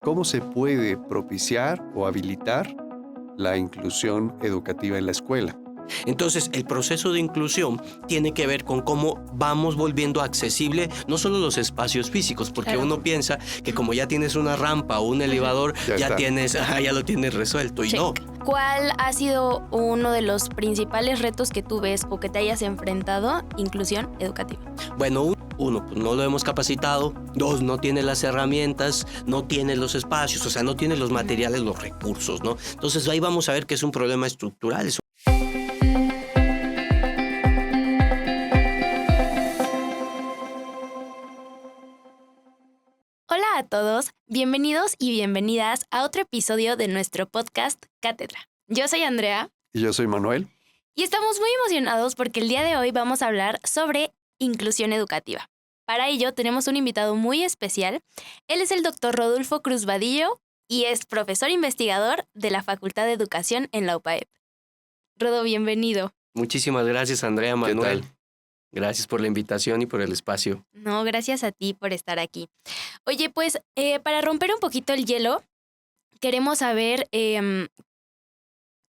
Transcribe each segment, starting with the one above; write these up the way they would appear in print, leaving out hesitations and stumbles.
¿cómo se puede propiciar o habilitar la inclusión educativa en la escuela? Entonces, el proceso de inclusión tiene que ver con cómo vamos volviendo accesible no solo los espacios físicos, porque Claro. uno piensa que como ya tienes una rampa o un elevador, Ya está. ya lo tienes resuelto, y Check. no. ¿Cuál ha sido uno de los principales retos que tú ves o que te hayas enfrentado? Inclusión educativa. Bueno, uno, pues no lo hemos capacitado. Dos, no tiene las herramientas, no tiene los espacios, o sea, no tiene los materiales, los recursos, ¿no? Entonces ahí vamos a ver que es un problema estructural. Hola a todos, bienvenidos y bienvenidas a otro episodio de nuestro podcast Cátedra. Yo soy Andrea Y yo soy Manuel. y estamos muy emocionados porque el día de hoy vamos a hablar sobre inclusión educativa. Para ello tenemos un invitado muy especial. Él es el doctor Rodolfo Cruz Vadillo y es profesor investigador de la Facultad de Educación en la UPAEP. Rodo, bienvenido. Muchísimas gracias, Andrea, ¿Qué Manuel. tal? Gracias por la invitación y por el espacio. No, gracias a ti por estar aquí. Oye, pues para romper un poquito el hielo, queremos saber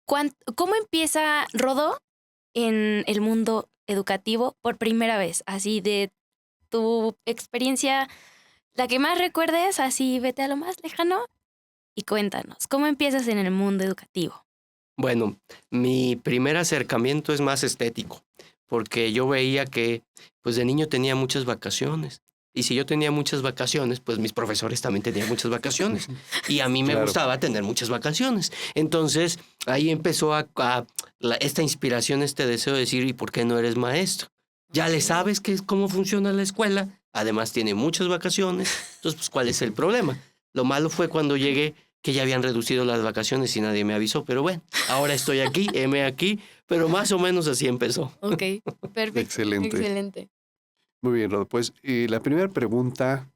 cómo empieza Rodo en el mundo educativo por primera vez, así de tu experiencia, la que más recuerdes, así vete a lo más lejano y cuéntanos, ¿cómo empiezas en el mundo educativo? Bueno, mi primer acercamiento es más estético, porque yo veía que pues de niño tenía muchas vacaciones. Y si yo tenía muchas vacaciones, pues mis profesores también tenían muchas vacaciones. Y a mí me Claro. gustaba tener muchas vacaciones. Entonces ahí empezó esta inspiración, este deseo de decir, ¿y por qué no eres maestro? Ya le sabes cómo funciona la escuela, además tiene muchas vacaciones, entonces pues ¿cuál es el problema? Lo malo fue cuando llegué que ya habían reducido las vacaciones y nadie me avisó, pero bueno, ahora estoy aquí, heme aquí, pero más o menos así empezó. Ok, perfecto. Excelente. Excelente. Muy bien, Rodo. Pues la primera pregunta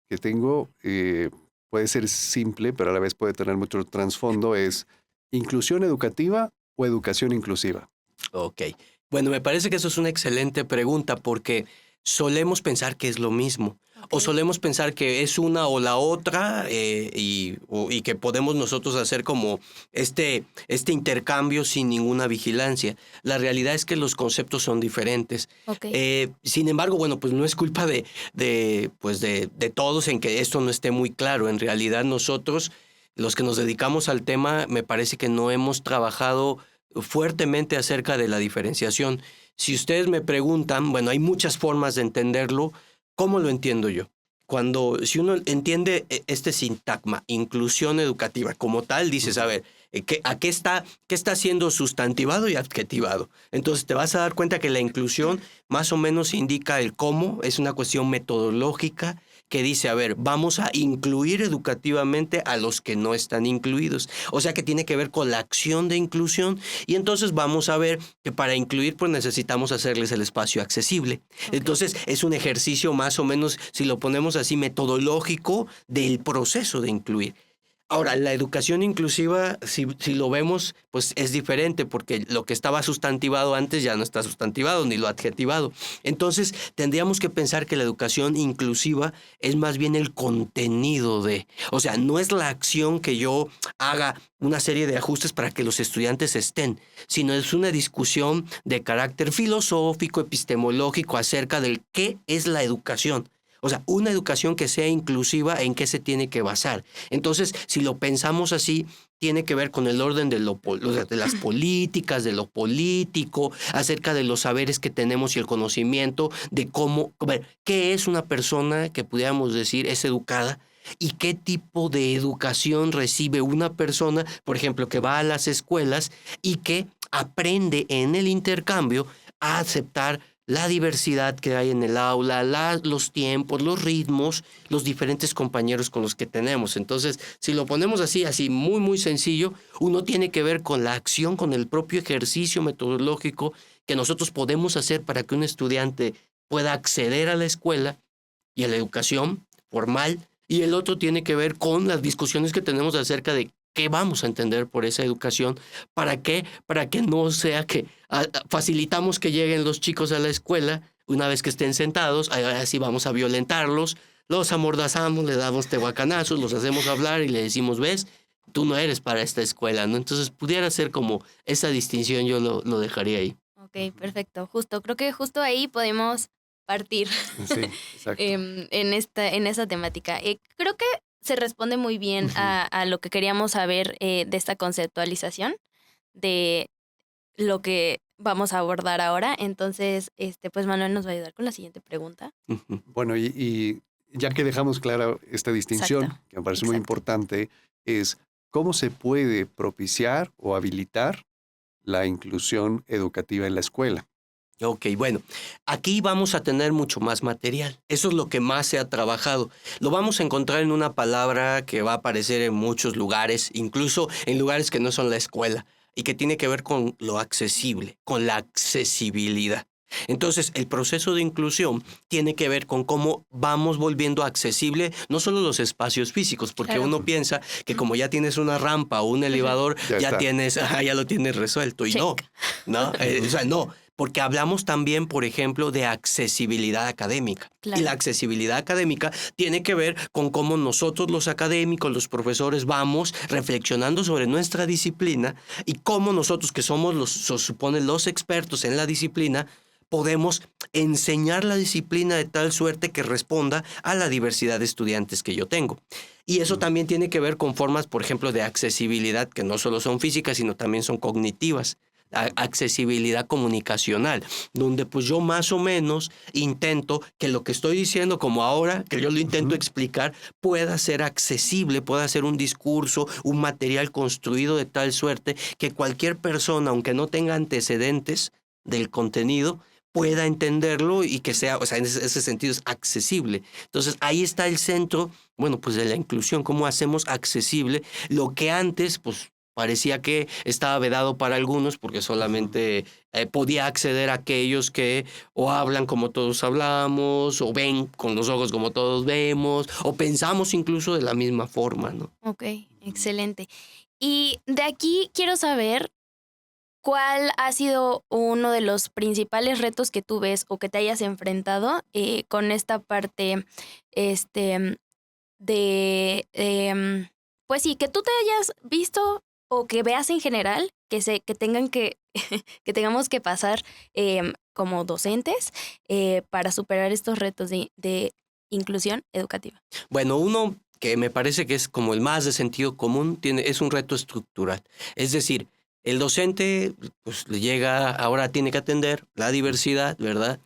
que tengo puede ser simple, pero a la vez puede tener mucho trasfondo, es ¿inclusión educativa o educación inclusiva? Ok. Bueno, me parece que eso es una excelente pregunta porque solemos pensar que es lo mismo. O solemos pensar que es una o la otra y que podemos nosotros hacer como este intercambio sin ninguna vigilancia. La realidad es que los conceptos son diferentes. Ok. Sin embargo, bueno, pues no es culpa de todos en que esto no esté muy claro. En realidad nosotros, los que nos dedicamos al tema, me parece que no hemos trabajado fuertemente acerca de la diferenciación. Si ustedes me preguntan, bueno, hay muchas formas de entenderlo. ¿Cómo lo entiendo yo? Si uno entiende este sintagma, inclusión educativa como tal, dices, a ver, ¿qué está siendo sustantivado y adjetivado? Entonces te vas a dar cuenta que la inclusión más o menos indica el cómo, es una cuestión metodológica que dice, a ver, vamos a incluir educativamente a los que no están incluidos. O sea que tiene que ver con la acción de inclusión y entonces vamos a ver que para incluir pues necesitamos hacerles el espacio accesible. Ok. Entonces es un ejercicio más o menos, si lo ponemos así, metodológico del proceso de incluir. Ahora, la educación inclusiva, si lo vemos, pues es diferente porque lo que estaba sustantivado antes ya no está sustantivado ni lo adjetivado. Entonces, tendríamos que pensar que la educación inclusiva es más bien el contenido de, o sea, no es la acción que yo haga una serie de ajustes para que los estudiantes estén, sino es una discusión de carácter filosófico, epistemológico acerca del qué es la educación. O sea, una educación que sea inclusiva, ¿en qué se tiene que basar? Entonces, si lo pensamos así, tiene que ver con el orden de las políticas, de lo político, acerca de los saberes que tenemos y el conocimiento de cómo, a ver, qué es una persona que pudiéramos decir es educada y qué tipo de educación recibe una persona, por ejemplo, que va a las escuelas y que aprende en el intercambio a aceptar la diversidad que hay en el aula, los tiempos, los ritmos, los diferentes compañeros con los que tenemos. Entonces, si lo ponemos así muy, muy sencillo, uno tiene que ver con la acción, con el propio ejercicio metodológico que nosotros podemos hacer para que un estudiante pueda acceder a la escuela y a la educación formal, y el otro tiene que ver con las discusiones que tenemos acerca de qué vamos a entender por esa educación, para que no sea que facilitamos que lleguen los chicos a la escuela una vez que estén sentados, ahora sí vamos a violentarlos, los amordazamos, le damos tehuacanazos, los hacemos hablar y le decimos, ves, tú no eres para esta escuela, ¿no? Entonces pudiera ser como esa distinción, yo lo dejaría ahí. Ok, perfecto. Creo que justo ahí podemos partir Sí, exacto. en esa temática. Creo que se responde muy bien a lo que queríamos saber de esta conceptualización de lo que vamos a abordar ahora. Entonces, pues Manuel nos va a ayudar con la siguiente pregunta. Ujú. Bueno, y ya que dejamos clara esta distinción, Exacto, que me parece muy importante, es cómo se puede propiciar o habilitar la inclusión educativa en la escuela. Ok, bueno, aquí vamos a tener mucho más material. Eso es lo que más se ha trabajado. Lo vamos a encontrar en una palabra que va a aparecer en muchos lugares, incluso en lugares que no son la escuela, y que tiene que ver con lo accesible, con la accesibilidad. Entonces, el proceso de inclusión tiene que ver con cómo vamos volviendo accesible no solo los espacios físicos, porque Claro. uno piensa que como ya tienes una rampa o un elevador, Ya está. ya lo tienes resuelto. Y Check. no, o sea, no. Porque hablamos también, por ejemplo, de accesibilidad académica. Claro. Y la accesibilidad académica tiene que ver con cómo nosotros los académicos, los profesores, vamos reflexionando sobre nuestra disciplina y cómo nosotros, que somos se supone los expertos en la disciplina, podemos enseñar la disciplina de tal suerte que responda a la diversidad de estudiantes que yo tengo. Y eso también tiene que ver con formas, por ejemplo, de accesibilidad que no solo son físicas, sino también son cognitivas. Accesibilidad comunicacional, donde pues yo más o menos intento que lo que estoy diciendo, como ahora, que yo lo intento explicar, pueda ser accesible, pueda ser un discurso, un material construido de tal suerte que cualquier persona, aunque no tenga antecedentes del contenido, pueda entenderlo y que sea, o sea, en ese sentido es accesible. Entonces ahí está el centro, bueno, pues de la inclusión, cómo hacemos accesible lo que antes, pues, parecía que estaba vedado para algunos porque solamente podía acceder a aquellos que o hablan como todos hablamos, o ven con los ojos como todos vemos, o pensamos incluso de la misma forma, ¿no? Ok, excelente. Y de aquí quiero saber cuál ha sido uno de los principales retos que tú ves o que te hayas enfrentado con esta parte pues sí, que tú te hayas visto o que veas en general que tengan que tengamos que pasar como docentes para superar estos retos de inclusión educativa. Bueno, uno que me parece que es como el más de sentido común es un reto estructural. Es decir, el docente pues le llega, ahora tiene que atender la diversidad, ¿verdad?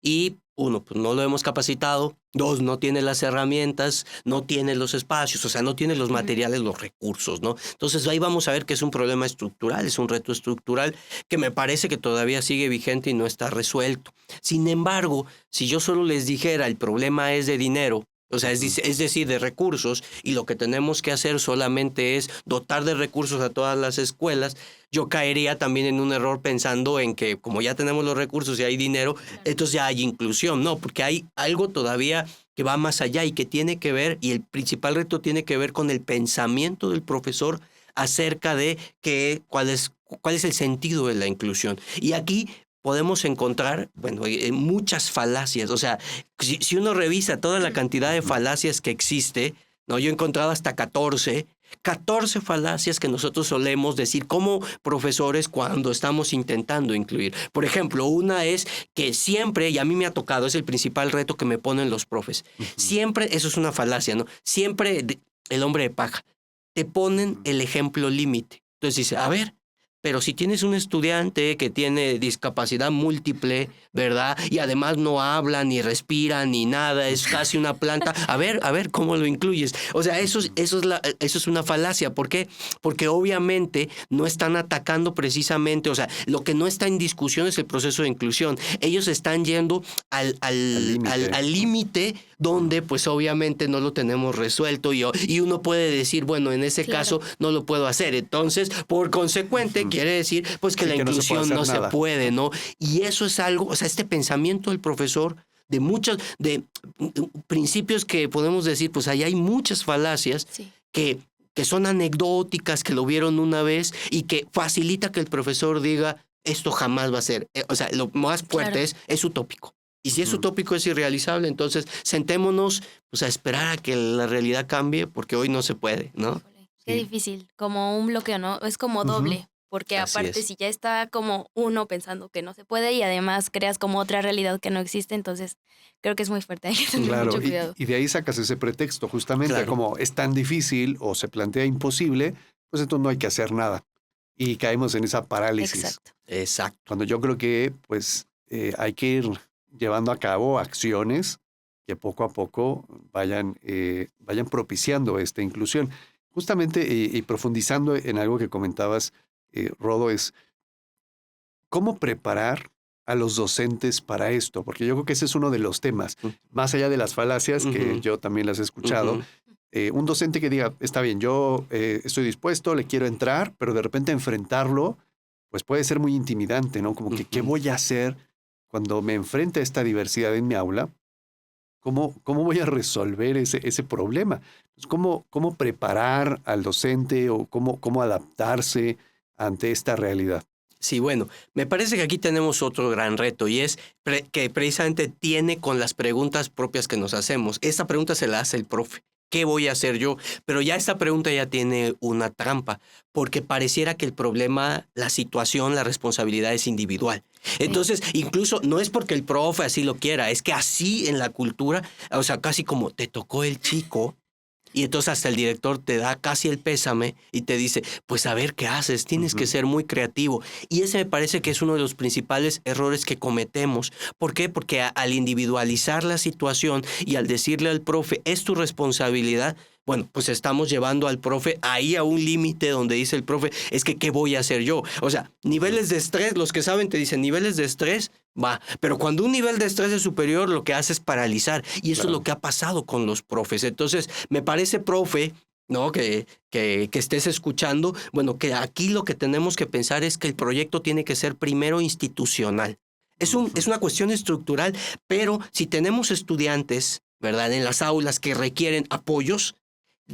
Y uno, pues no lo hemos capacitado. Dos, no tiene las herramientas, no tiene los espacios, o sea, no tiene los materiales, los recursos, ¿no? Entonces ahí vamos a ver que es un problema estructural, es un reto estructural que me parece que todavía sigue vigente y no está resuelto. Sin embargo, si yo solo les dijera el problema es de dinero, o sea, es decir, de recursos, y lo que tenemos que hacer solamente es dotar de recursos a todas las escuelas, yo caería también en un error pensando en que como ya tenemos los recursos y hay dinero, entonces ya hay inclusión. No, porque hay algo todavía que va más allá y que tiene que ver, y el principal reto tiene que ver con el pensamiento del profesor acerca de cuál es el sentido de la inclusión. Y aquí podemos encontrar, bueno, muchas falacias. O sea, si uno revisa toda la cantidad de falacias que existe, ¿no? Yo he encontrado hasta 14 falacias que nosotros solemos decir como profesores cuando estamos intentando incluir. Por ejemplo, una es que siempre, y a mí me ha tocado, es el principal reto que me ponen los profes, siempre, eso es una falacia, ¿no? Siempre el hombre de paja, te ponen el ejemplo límite. Entonces dice, a ver, pero si tienes un estudiante que tiene discapacidad múltiple, ¿verdad? Y además no habla, ni respira, ni nada, es casi una planta. A ver cómo lo incluyes. O sea, eso es una falacia. ¿Por qué? Porque obviamente no están atacando precisamente, o sea, lo que no está en discusión es el proceso de inclusión. Ellos están yendo al límite donde pues obviamente no lo tenemos resuelto y uno puede decir, bueno, en ese caso no lo puedo hacer. Entonces, por consecuente, quiere decir pues que la inclusión no se puede, ¿no? Y eso es algo, o sea, este pensamiento del profesor de muchos principios que podemos decir, pues ahí hay muchas falacias que son anecdóticas, que lo vieron una vez y que facilita que el profesor diga, esto jamás va a ser. O sea, lo más fuerte es utópico. Y si es Ujú. utópico, es irrealizable. Entonces, sentémonos pues, a esperar a que la realidad cambie, porque hoy no se puede, ¿no? Híjole, qué Sí. difícil, como un bloqueo, ¿no? Es como Ujú. doble, porque Así aparte es. si ya está como uno pensando que no se puede y además creas como otra realidad que no existe, entonces creo que es muy fuerte, hay que tener Claro, mucho cuidado. y de ahí sacas ese pretexto, justamente, Claro, como es tan difícil o se plantea imposible, pues entonces no hay que hacer nada. Y caemos en esa parálisis. Exacto. exacto. Cuando yo creo que, pues, hay que ir llevando a cabo acciones que poco a poco vayan propiciando esta inclusión. Justamente, y profundizando en algo que comentabas, Rodo, es cómo preparar a los docentes para esto, porque yo creo que ese es uno de los temas, Mm, más allá de las falacias, que ujú, yo también las he escuchado. ujú, Un docente que diga, está bien, yo estoy dispuesto, le quiero entrar, pero de repente enfrentarlo, pues puede ser muy intimidante, ¿no? Como que, ¿qué ujú. voy a hacer cuando me enfrente a esta diversidad en mi aula? ¿Cómo voy a resolver ese problema? Pues, ¿cómo preparar al docente o cómo adaptarse ante esta realidad? Sí, bueno, me parece que aquí tenemos otro gran reto y es que precisamente tiene con las preguntas propias que nos hacemos. Esta pregunta se la hace el profe. ¿Qué voy a hacer yo? Pero ya esta pregunta ya tiene una trampa, porque pareciera que el problema, la situación, la responsabilidad es individual. Sí. Entonces, incluso no es porque el profe así lo quiera, es que así en la cultura, o sea, casi como te tocó el chico, y entonces hasta el director te da casi el pésame y te dice, pues a ver qué haces, tienes que Ujú. ser muy creativo. Y ese me parece que es uno de los principales errores que cometemos. ¿Por qué? Porque al individualizar la situación y al decirle al profe, es tu responsabilidad, bueno, pues estamos llevando al profe ahí a un límite donde dice el profe, es que ¿qué voy a hacer yo? O sea, niveles de estrés, los que saben te dicen niveles de estrés, va, pero cuando un nivel de estrés es superior, lo que hace es paralizar. Y eso es lo Claro. que ha pasado con los profes. Entonces, me parece, profe, ¿no? Que estés escuchando, bueno, que aquí lo que tenemos que pensar es que el proyecto tiene que ser primero institucional. Es Ujú. una cuestión estructural, pero si tenemos estudiantes, ¿verdad? En las aulas que requieren apoyos,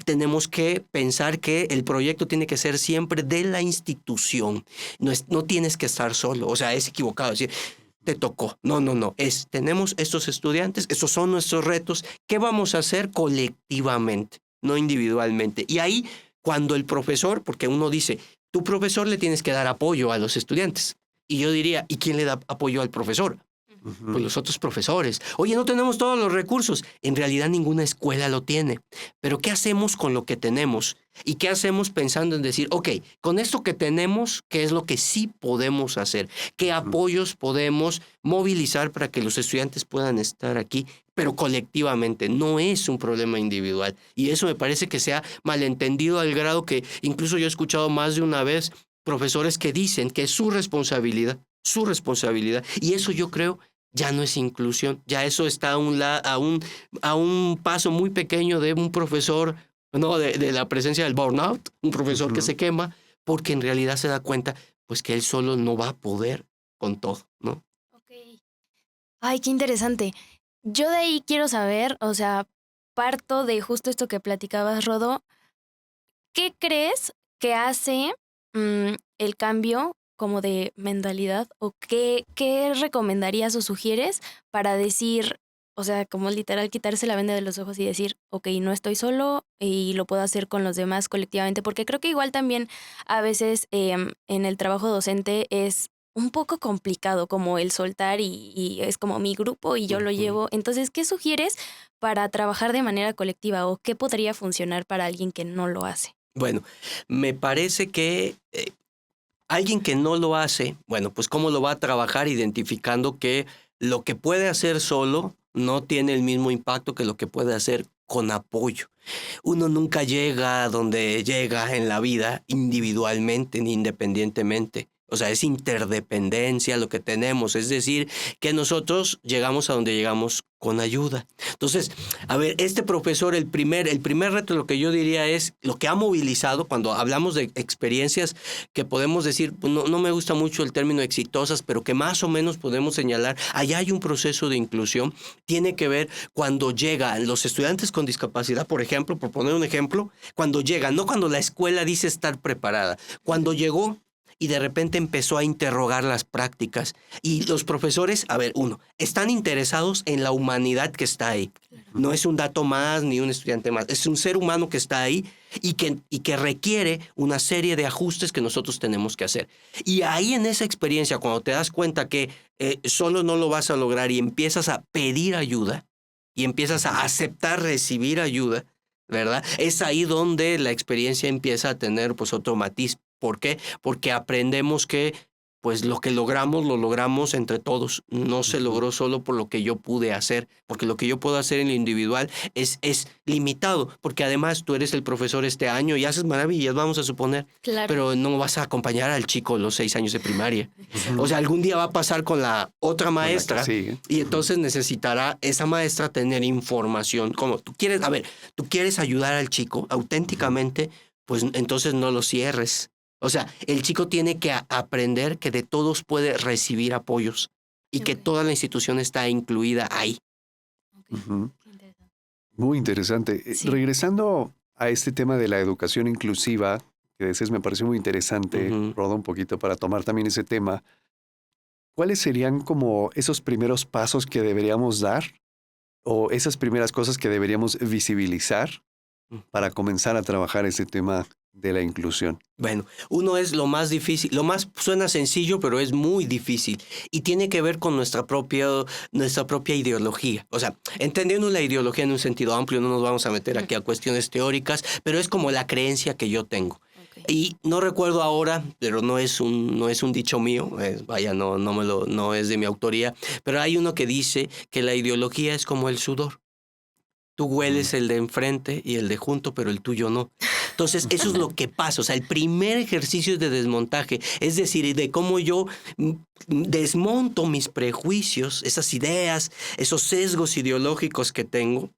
tenemos que pensar que el proyecto tiene que ser siempre de la institución. No tienes que estar solo, o sea, es equivocado decir, te tocó. No, no, no. Tenemos estos estudiantes, estos son nuestros retos. ¿Qué vamos a hacer colectivamente, no individualmente? Y ahí, cuando el profesor, porque uno dice, tu profesor le tienes que dar apoyo a los estudiantes. Y yo diría, ¿y quién le da apoyo al profesor? Ujú. Pues los otros profesores. Oye, no tenemos todos los recursos. En realidad ninguna escuela lo tiene. Pero ¿qué hacemos con lo que tenemos? ¿Y qué hacemos pensando en decir, ok, con esto que tenemos, qué es lo que sí podemos hacer? ¿Qué Ujú. apoyos podemos movilizar para que los estudiantes puedan estar aquí? Pero colectivamente, no es un problema individual. Y eso me parece que se ha malentendido al grado que incluso yo he escuchado más de una vez profesores que dicen que es su responsabilidad, su responsabilidad. Y eso yo creo ya no es inclusión, ya eso está a un paso muy pequeño de un profesor, no, de la presencia del burnout, un profesor que Ujú. se quema, porque en realidad se da cuenta pues que él solo no va a poder con todo, ¿no? Ok. Ay, qué interesante. Yo de ahí quiero saber, o sea, parto de justo esto que platicabas, Rodo. ¿Qué crees que hace el cambio como de mentalidad o qué recomendarías o sugieres para decir, o sea, como literal quitarse la venda de los ojos y decir, ok, no estoy solo y lo puedo hacer con los demás colectivamente? Porque creo que igual también a veces en el trabajo docente es un poco complicado como el soltar y es como mi grupo y yo lo Ujú. llevo. Entonces, ¿qué sugieres para trabajar de manera colectiva o qué podría funcionar para alguien que no lo hace? Bueno, me parece que alguien que no lo hace, bueno, pues cómo lo va a trabajar identificando que lo que puede hacer solo no tiene el mismo impacto que lo que puede hacer con apoyo. Uno nunca llega a donde llega en la vida individualmente ni independientemente. O sea, es interdependencia lo que tenemos. Es decir, que nosotros llegamos a donde llegamos con ayuda. Entonces, a ver, este profesor, el primer reto, lo que yo diría es lo que ha movilizado cuando hablamos de experiencias que podemos decir, pues no me gusta mucho el término exitosas, pero que más o menos podemos señalar, allá hay un proceso de inclusión, tiene que ver cuando llegan los estudiantes con discapacidad, por ejemplo, por poner un ejemplo, cuando llegan, no cuando la escuela dice estar preparada, cuando llegó y de repente empezó a interrogar las prácticas. Y los profesores, a ver, están interesados en la humanidad que está ahí. No es un dato más ni un estudiante más, es un ser humano que está ahí y que requiere una serie de ajustes que nosotros tenemos que hacer. Y ahí en esa experiencia, cuando te das cuenta que solo no lo vas a lograr y empiezas a pedir ayuda y empiezas a aceptar recibir ayuda, ¿verdad? Es ahí donde la experiencia empieza a tener pues otro matiz. ¿Por qué? Porque aprendemos que pues lo que logramos, lo logramos entre todos. No se logró solo por lo que yo pude hacer, porque lo que yo puedo hacer en lo individual es limitado, porque además tú eres el profesor este año y haces maravillas, vamos a suponer, Claro. pero no vas a acompañar al chico los 6 años de primaria. O sea, algún día va a pasar con la otra maestra y entonces necesitará esa maestra tener información. Como tú quieres, tú quieres ayudar al chico auténticamente, pues entonces no lo cierres. O sea, el chico tiene que aprender que de todos puede recibir apoyos y que toda la institución está incluida ahí. Ujú. Muy interesante. Sí. Regresando a este tema de la educación inclusiva, que decías me pareció muy interesante, Rodo, un poquito para tomar también ese tema. ¿Cuáles serían como esos primeros pasos que deberíamos dar o esas primeras cosas que deberíamos visibilizar para comenzar a trabajar ese tema de la inclusión? Bueno, uno es lo más difícil, suena sencillo, pero es muy difícil y tiene que ver con nuestra propia ideología. O sea, entendiendo la ideología en un sentido amplio, no nos vamos a meter aquí a cuestiones teóricas, pero es como la creencia que yo tengo. Y no recuerdo ahora, pero no es un dicho mío, no es de mi autoría, pero hay uno que dice que la ideología es como el sudor. Tú hueles el de enfrente y el de junto, pero el tuyo no. Entonces, eso es lo que pasa. O sea, el primer ejercicio es de desmontaje, es decir, de cómo yo desmonto mis prejuicios, esas ideas, esos sesgos ideológicos que tengo,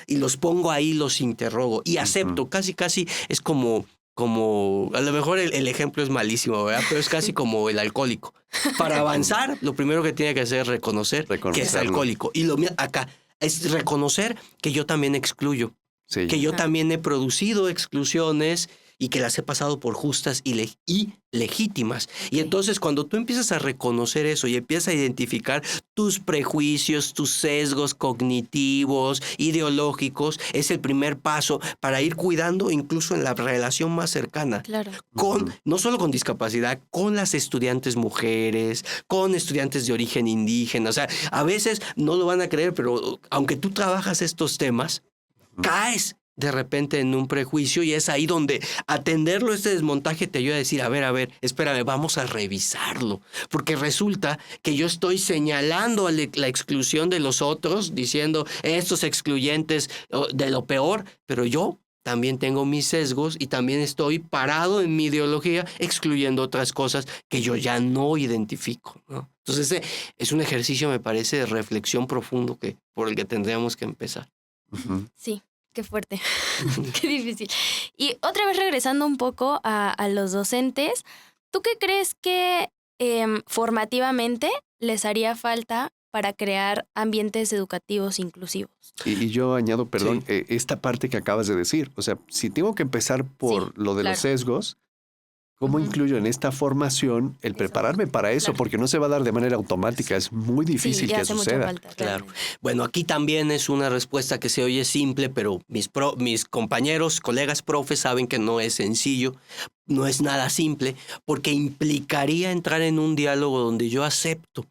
y los pongo ahí, los interrogo y acepto. Casi es como a lo mejor el ejemplo es malísimo, ¿verdad? Pero es casi como el alcohólico. Para avanzar, lo primero que tiene que hacer es reconocer que es alcohólico. Y acá es reconocer que yo también excluyo, que yo también he producido exclusiones y que las he pasado por justas y legítimas. Y entonces cuando tú empiezas a reconocer eso y empiezas a identificar tus prejuicios, tus sesgos cognitivos, ideológicos, es el primer paso para ir cuidando incluso en la relación más cercana. Claro. No solo con discapacidad, con las estudiantes mujeres, con estudiantes de origen indígena. O sea, a veces no lo van a creer, pero aunque tú trabajas estos temas, caes de repente en un prejuicio y es ahí donde atenderlo, este desmontaje te ayuda a decir, a ver, espérame, vamos a revisarlo. Porque resulta que yo estoy señalando la exclusión de los otros, diciendo estos excluyentes de lo peor, pero yo también tengo mis sesgos y también estoy parado en mi ideología excluyendo otras cosas que yo ya no identifico, ¿no? Entonces es un ejercicio, me parece, de reflexión profundo por el que tendríamos que empezar. Sí, qué fuerte, qué difícil. Y otra vez regresando un poco a los docentes, ¿tú qué crees que formativamente les haría falta para crear ambientes educativos inclusivos? Y yo añado, perdón, esta parte que acabas de decir. O sea, si tengo que empezar por lo de los sesgos, ¿cómo incluyo en esta formación el prepararme para eso? Porque no se va a dar de manera automática, es muy difícil que suceda. Claro. Bueno, aquí también es una respuesta que se oye simple, pero mis compañeros, colegas, profes saben que no es sencillo, no es nada simple, porque implicaría entrar en un diálogo donde yo acepto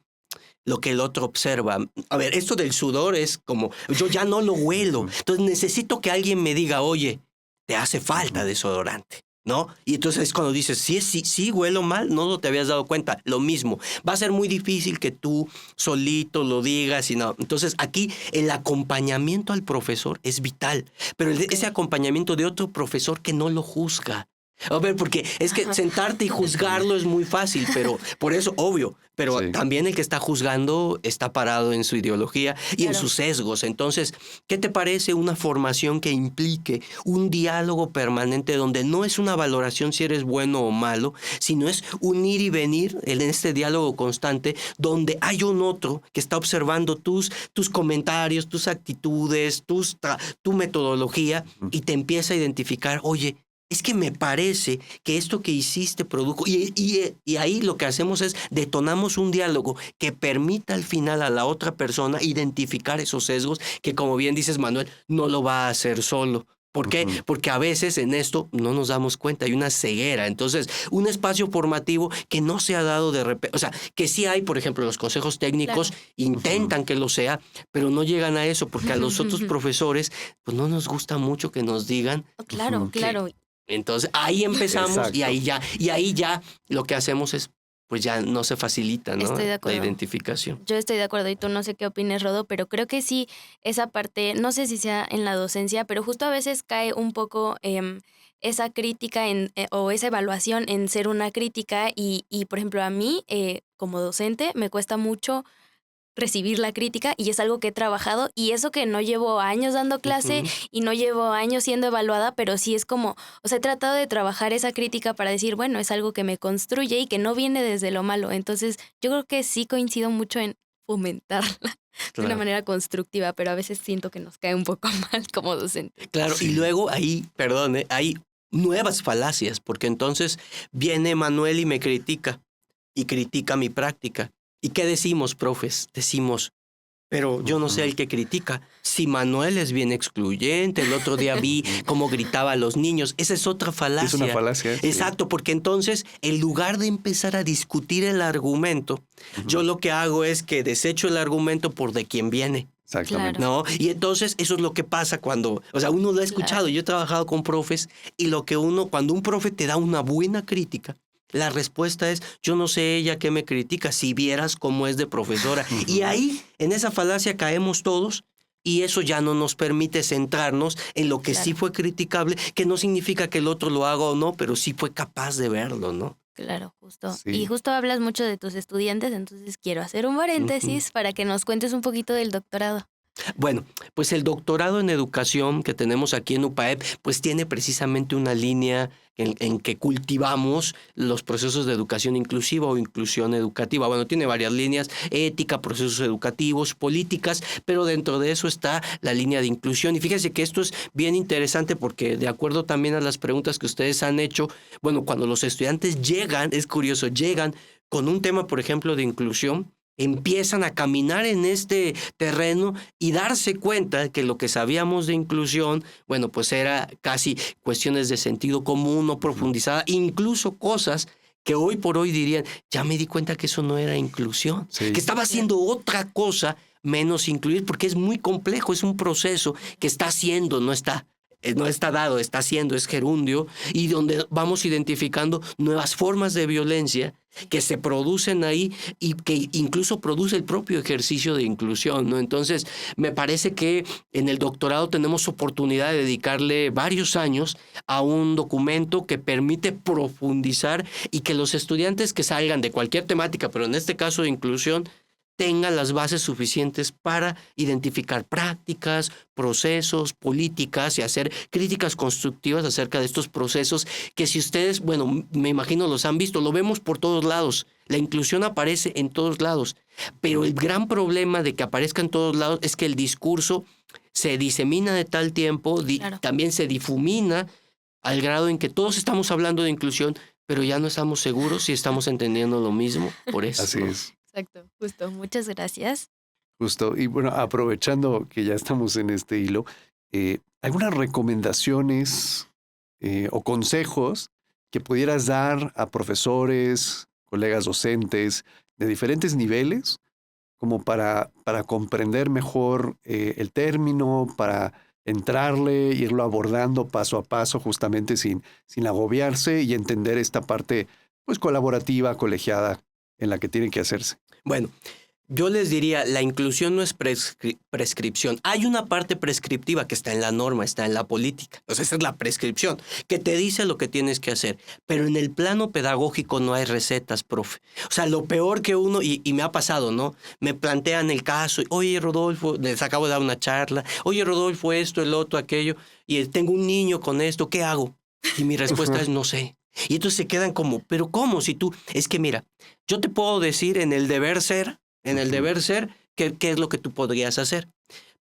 lo que el otro observa. A ver, esto del sudor es como, yo ya no lo huelo, entonces necesito que alguien me diga, oye, te hace falta desodorante, ¿no? Y entonces es cuando dices, sí, huelo mal, no te habías dado cuenta. Lo mismo, va a ser muy difícil que tú solito lo digas y no. Entonces aquí el acompañamiento al profesor es vital, pero ese acompañamiento de otro profesor que no lo juzga. A ver, porque es que sentarte y juzgarlo es muy fácil, pero por eso, obvio, pero también el que está juzgando está parado en su ideología y en sus sesgos. Entonces, ¿qué te parece una formación que implique un diálogo permanente donde no es una valoración si eres bueno o malo, sino es un ir y venir en este diálogo constante donde hay un otro que está observando tus comentarios, tus actitudes, tu metodología y te empieza a identificar, oye, es que me parece que esto que hiciste produjo, y ahí lo que hacemos es detonamos un diálogo que permita al final a la otra persona identificar esos sesgos que, como bien dices, Manuel, no lo va a hacer solo. ¿Por qué? Porque a veces en esto no nos damos cuenta, hay una ceguera. Entonces, un espacio formativo que no se ha dado de repente, o sea, que sí hay, por ejemplo, los consejos técnicos intentan que lo sea, pero no llegan a eso, porque a los otros profesores, pues no nos gusta mucho que nos digan. Claro. Entonces, ahí empezamos Exacto. y ahí ya lo que hacemos es, pues ya no se facilita, ¿no? Estoy de La acuerdo. identificación. Yo estoy de acuerdo y tú no sé qué opines, Rodo, pero creo que sí, esa parte, no sé si sea en la docencia, pero justo a veces cae un poco esa crítica o esa evaluación en ser una crítica y por ejemplo, a mí como docente me cuesta mucho recibir la crítica y es algo que he trabajado y eso que no llevo años dando clase y no llevo años siendo evaluada, pero sí es como, o sea, he tratado de trabajar esa crítica para decir, bueno, es algo que me construye y que no viene desde lo malo. Entonces, yo creo que sí coincido mucho en fomentarla de una Claro. manera constructiva, pero a veces siento que nos cae un poco mal como docente. Claro, Sí. y luego ahí, perdón, hay nuevas falacias, porque entonces viene Manuel y me critica mi práctica. ¿Y qué decimos, profes? Decimos, pero yo no sé el que critica. Si Manuel es bien excluyente, el otro día vi cómo gritaba a los niños. Esa es otra falacia. Es una falacia. Sí. Exacto, porque entonces, en lugar de empezar a discutir el argumento, yo lo que hago es que desecho el argumento por de quién viene. Exactamente. Claro. ¿No? Y entonces eso es lo que pasa cuando, o sea, uno lo ha escuchado. Claro. Yo he trabajado con profes y cuando un profe te da una buena crítica, la respuesta es, yo no sé ella qué me critica, si vieras cómo es de profesora. Y ahí, en esa falacia caemos todos y eso ya no nos permite centrarnos en lo que sí fue criticable, que no significa que el otro lo haga o no, pero sí fue capaz de verlo, ¿no? Claro, justo. Sí. Y justo hablas mucho de tus estudiantes, entonces quiero hacer un paréntesis para que nos cuentes un poquito del doctorado. Bueno, pues el doctorado en educación que tenemos aquí en UPAEP, pues tiene precisamente una línea en que cultivamos los procesos de educación inclusiva o inclusión educativa. Bueno, tiene varias líneas, ética, procesos educativos, políticas, pero dentro de eso está la línea de inclusión. Y fíjense que esto es bien interesante porque de acuerdo también a las preguntas que ustedes han hecho, bueno, cuando los estudiantes llegan, es curioso, llegan con un tema, por ejemplo, de inclusión, empiezan a caminar en este terreno y darse cuenta que lo que sabíamos de inclusión, bueno, pues era casi cuestiones de sentido común, no profundizada, incluso cosas que hoy por hoy dirían, ya me di cuenta que eso no era inclusión, Sí. que estaba haciendo otra cosa menos incluir, porque es muy complejo, es un proceso que está haciendo, no está dado, está haciendo, es gerundio, y donde vamos identificando nuevas formas de violencia que se producen ahí y que incluso produce el propio ejercicio de inclusión, ¿no? Entonces, me parece que en el doctorado tenemos oportunidad de dedicarle varios años a un documento que permite profundizar y que los estudiantes que salgan de cualquier temática, pero en este caso de inclusión, tengan las bases suficientes para identificar prácticas, procesos, políticas y hacer críticas constructivas acerca de estos procesos que si ustedes, bueno, me imagino los han visto, lo vemos por todos lados. La inclusión aparece en todos lados, pero el gran problema de que aparezca en todos lados es que el discurso se disemina de tal tiempo, también se difumina al grado en que todos estamos hablando de inclusión, pero ya no estamos seguros si estamos entendiendo lo mismo por eso. Así es. Exacto, justo. Muchas gracias. Justo. Y bueno, aprovechando que ya estamos en este hilo, ¿algunas recomendaciones o consejos que pudieras dar a profesores, colegas docentes de diferentes niveles, como para comprender mejor el término, para entrarle, irlo abordando paso a paso, justamente sin agobiarse y entender esta parte pues colaborativa, colegiada en la que tiene que hacerse? Bueno, yo les diría, la inclusión no es prescripción. Hay una parte prescriptiva que está en la norma, está en la política. O sea, esa es la prescripción, que te dice lo que tienes que hacer. Pero en el plano pedagógico no hay recetas, profe. O sea, lo peor que uno, y me ha pasado, ¿no? Me plantean el caso, oye, Rodolfo, les acabo de dar una charla, oye, Rodolfo, esto, el otro, aquello, y tengo un niño con esto, ¿qué hago? Y mi respuesta es no sé. Y entonces se quedan como, ¿pero cómo? Si tú, es que mira, yo te puedo decir en el deber ser, qué es lo que tú podrías hacer.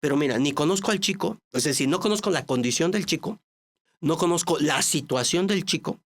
Pero mira, ni conozco al chico, es decir, no conozco la condición del chico, no conozco la situación del chico,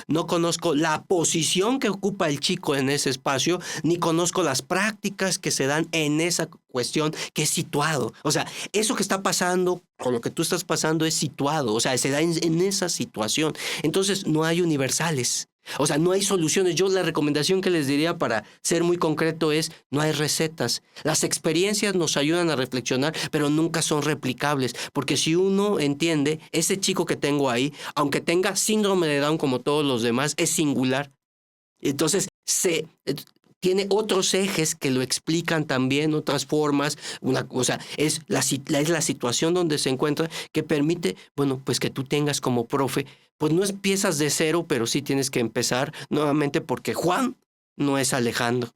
no conozco la posición que ocupa el chico en ese espacio, ni conozco las prácticas que se dan en esa cuestión que es situado. O sea, eso que está pasando, con lo que tú estás pasando es situado, o sea, se da en esa situación. Entonces, no hay universales. O sea, no hay soluciones. Yo la recomendación que les diría para ser muy concreto es, no hay recetas. Las experiencias nos ayudan a reflexionar, pero nunca son replicables. Porque si uno entiende, ese chico que tengo ahí, aunque tenga síndrome de Down como todos los demás, es singular. Entonces, tiene otros ejes que lo explican también, otras formas. O sea, es la situación donde se encuentra que permite, bueno, pues que tú tengas como profe, pues no empiezas de cero, pero sí tienes que empezar nuevamente porque Juan no es Alejandro.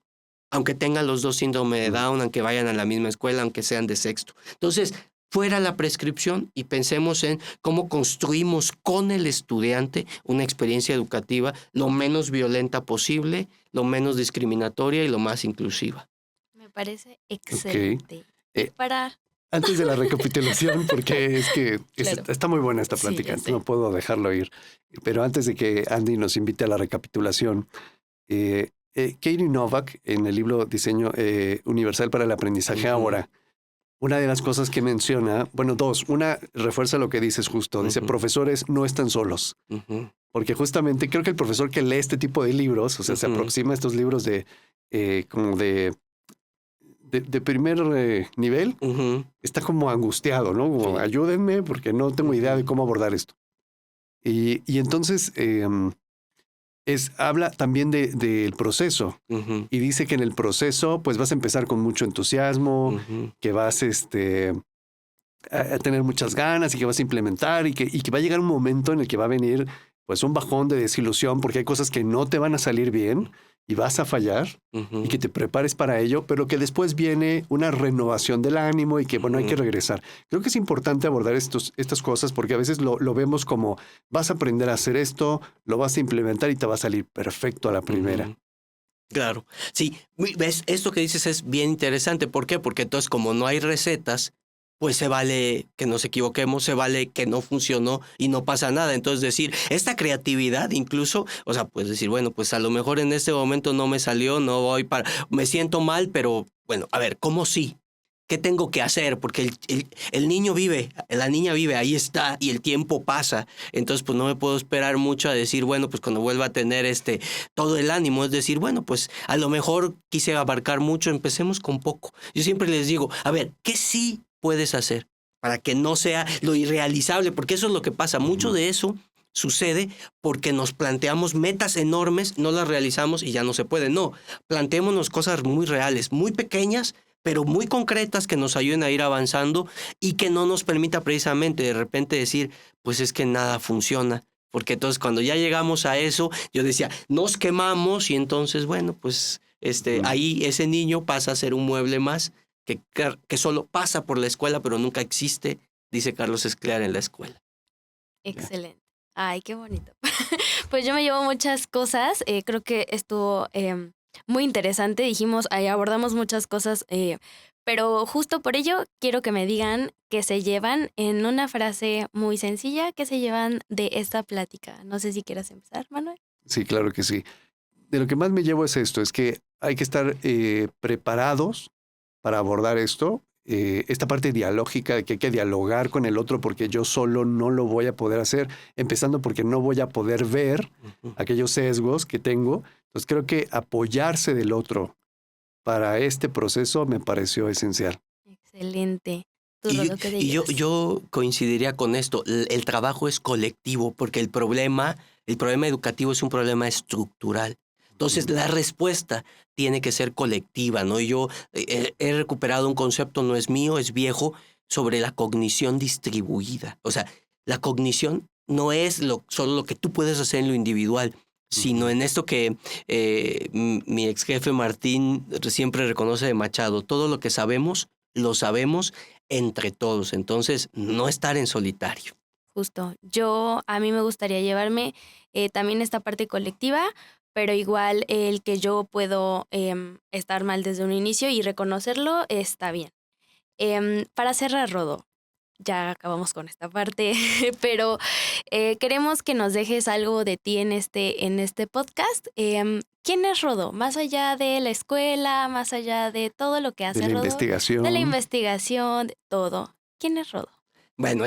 Aunque tengan los dos síndrome de Down, aunque vayan a la misma escuela, aunque sean de sexto. Entonces, fuera la prescripción y pensemos en cómo construimos con el estudiante una experiencia educativa lo menos violenta posible, lo menos discriminatoria y lo más inclusiva. Me parece excelente. Okay. Para... Antes de la recapitulación, porque es que Claro. está muy buena esta plática, Sí, no puedo dejarlo ir. Pero antes de que Andy nos invite a la recapitulación, Katie Novak, en el libro Diseño Universal para el Aprendizaje Ahora, una de las cosas que menciona, bueno, dos, una refuerza lo que dices justo, dice, profesores no están solos. Porque justamente creo que el profesor que lee este tipo de libros, o sea, se aproxima a estos libros de como de primer nivel, está como angustiado, ¿no? Como, ayúdenme porque no tengo idea de cómo abordar esto. Y entonces habla también del proceso y dice que en el proceso pues vas a empezar con mucho entusiasmo, que vas a tener muchas ganas y que vas a implementar y que va a llegar un momento en el que va a venir pues un bajón de desilusión porque hay cosas que no te van a salir bien y vas a fallar y que te prepares para ello, pero que después viene una renovación del ánimo y que, bueno, hay que regresar. Creo que es importante abordar estas cosas porque a veces lo vemos como vas a aprender a hacer esto, lo vas a implementar y te va a salir perfecto a la primera. Claro. Sí, ves, esto que dices es bien interesante. ¿Por qué? Porque entonces como no hay recetas, pues se vale que nos equivoquemos, se vale que no funcionó y no pasa nada. Entonces decir, esta creatividad incluso, o sea, pues decir, bueno, pues a lo mejor en este momento no me salió, no voy me siento mal, pero bueno, a ver, ¿cómo sí? ¿Qué tengo que hacer? Porque el niño vive, la niña vive, ahí está, y el tiempo pasa. Entonces, pues no me puedo esperar mucho a decir, bueno, pues cuando vuelva a tener todo el ánimo, es decir, bueno, pues a lo mejor quise abarcar mucho, empecemos con poco. Yo siempre les digo, a ver, ¿qué sí puedes hacer para que no sea lo irrealizable? Porque eso es lo que pasa. Mucho de eso sucede porque nos planteamos metas enormes, no las realizamos y ya no se puede. No, planteémonos cosas muy reales, muy pequeñas, pero muy concretas que nos ayuden a ir avanzando y que no nos permita precisamente de repente decir, pues es que nada funciona. Porque entonces cuando ya llegamos a eso, yo decía, nos quemamos y entonces, bueno, pues ahí ese niño pasa a ser un mueble más que solo pasa por la escuela, pero nunca existe, dice Carlos Esclar, en la escuela. Excelente. Ay, qué bonito. Pues yo me llevo muchas cosas. Creo que estuvo muy interesante. Dijimos, ahí abordamos muchas cosas, pero justo por ello quiero que me digan qué se llevan en una frase muy sencilla, qué se llevan de esta plática. No sé si quieras empezar, Manuel. Sí, claro que sí. De lo que más me llevo es esto, es que hay que estar preparados para abordar esto, esta parte dialógica de que hay que dialogar con el otro porque yo solo no lo voy a poder hacer, empezando porque no voy a poder ver aquellos sesgos que tengo. Entonces creo que apoyarse del otro para este proceso me pareció esencial. Excelente. Y yo coincidiría con esto, el trabajo es colectivo porque el problema educativo es un problema estructural. Entonces, la respuesta tiene que ser colectiva, ¿no? Yo he recuperado un concepto, no es mío, es viejo, sobre la cognición distribuida. O sea, la cognición no es solo lo que tú puedes hacer en lo individual, sino en esto que mi ex jefe Martín siempre reconoce de Machado. Todo lo que sabemos, lo sabemos entre todos. Entonces, no estar en solitario. Justo. A mí me gustaría llevarme también esta parte colectiva, pero igual el que yo puedo estar mal desde un inicio y reconocerlo está bien. Para cerrar, Rodo, ya acabamos con esta parte, pero queremos que nos dejes algo de ti en este podcast. ¿Quién es Rodo? Más allá de la escuela, más allá de todo lo que hace De la Rodo, investigación. de la investigación, de todo. ¿Quién es Rodo? Bueno,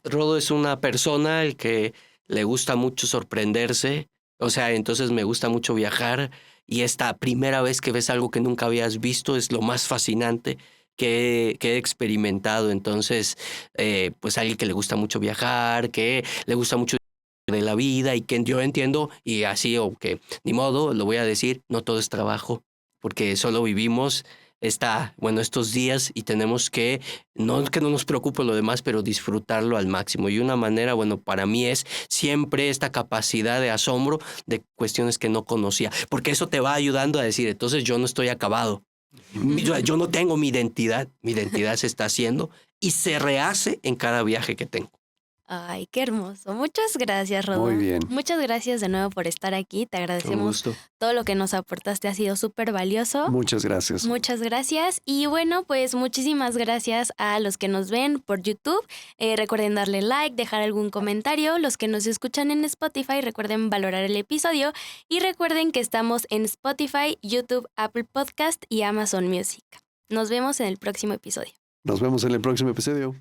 Rodo es una persona al que le gusta mucho sorprenderse, o sea, entonces me gusta mucho viajar y esta primera vez que ves algo que nunca habías visto es lo más fascinante que he experimentado. Entonces, pues alguien que le gusta mucho viajar, que le gusta mucho de la vida y que yo entiendo y así, o que ni modo, lo voy a decir, no todo es trabajo, porque solo vivimos estos días y tenemos que no nos preocupe lo demás, pero disfrutarlo al máximo. Y una manera, bueno, para mí es siempre esta capacidad de asombro de cuestiones que no conocía, porque eso te va ayudando a decir, entonces yo no estoy acabado. Yo no tengo mi identidad se está haciendo y se rehace en cada viaje que tengo. Ay, qué hermoso. Muchas gracias, Rodo. Muy bien. Muchas gracias de nuevo por estar aquí. Te Con agradecemos gusto. todo lo que nos aportaste. Ha sido súper valioso. Muchas gracias. Muchas gracias. Y bueno, pues muchísimas gracias a los que nos ven por YouTube. Recuerden darle like, dejar algún comentario. Los que nos escuchan en Spotify, recuerden valorar el episodio. Y recuerden que estamos en Spotify, YouTube, Apple Podcast y Amazon Music. Nos vemos en el próximo episodio. Nos vemos en el próximo episodio.